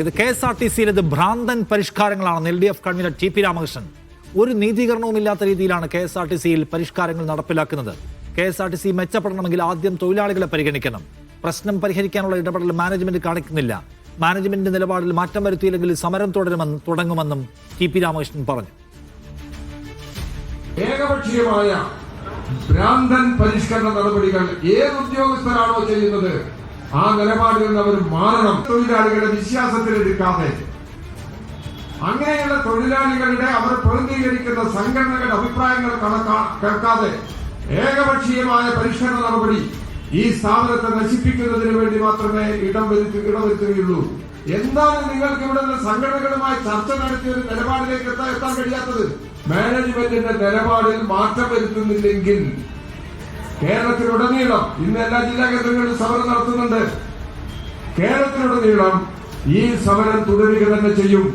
ഇത് KSRTC-യിൽ ഇത് ഭ്രാന്തൻ പരിഷ്കാരങ്ങളാണെന്ന് LDF കൺവീനർ TP രാമകൃഷ്ണൻ. ഒരു നീതീകരണവുമില്ലാത്ത രീതിയിലാണ് KSRTC-യിൽ പരിഷ്കാരങ്ങൾ നടപ്പിലാക്കുന്നത്. KSRTC മെച്ചപ്പെടണമെങ്കിൽ ആദ്യം തൊഴിലാളികളെ പരിഗണിക്കണം. പ്രശ്നം പരിഹരിക്കാനുള്ള ഇടപെടൽ മാനേജ്മെന്റ് കാണിക്കുന്നില്ല. മാനേജ്മെന്റ് നിലപാടിൽ മാറ്റം വരുത്തിയില്ലെങ്കിൽ സമരം തുടങ്ങുമെന്നും TP രാമകൃഷ്ണൻ പറഞ്ഞു. ഏകപക്ഷീയമായ ഭ്രാന്തൻ പരിഷ്കരണ നടപടികൾ ഏത് ഉദ്യോഗസ്ഥരാണോ ചെയ്യുന്നത് ആ നിലപാടുകൾ അവർ മാറണം. തൊഴിലാളികളുടെ വിശ്വാസത്തിലെടുക്കാതെ അങ്ങനെയുള്ള തൊഴിലാളികളുടെ അവർ പ്രതിനിധീകരിക്കുന്ന സംഘടനകളുടെ അഭിപ്രായങ്ങൾ കേൾക്കാതെ ഏകപക്ഷീയമായ പരിഷ്കരണ നടപടി ഈ സ്ഥാപനത്തെ നശിപ്പിക്കുന്നതിന് വേണ്ടി മാത്രമേ ഇടവരുത്തുകയുള്ളൂ. എന്താണ് നിങ്ങൾക്ക് ഇവിടെ നിന്ന് സംഘടനകളുമായി ചർച്ച നടത്തിയ ഒരു നിലപാടിലേക്ക് എത്താൻ കഴിയാത്തത്? മാനേജ്മെന്റിന്റെ നിലപാടിൽ മാറ്റം വരുത്തുന്നില്ലെങ്കിൽ കേരളത്തിലുടനീളം ഇന്ന് എല്ലാ ജില്ലാ കേന്ദ്രങ്ങളിലും സമരം നടത്തുന്നുണ്ട്. കേരളത്തിലുടനീളം ഈ സമരം തുടരുക തന്നെ ചെയ്യും.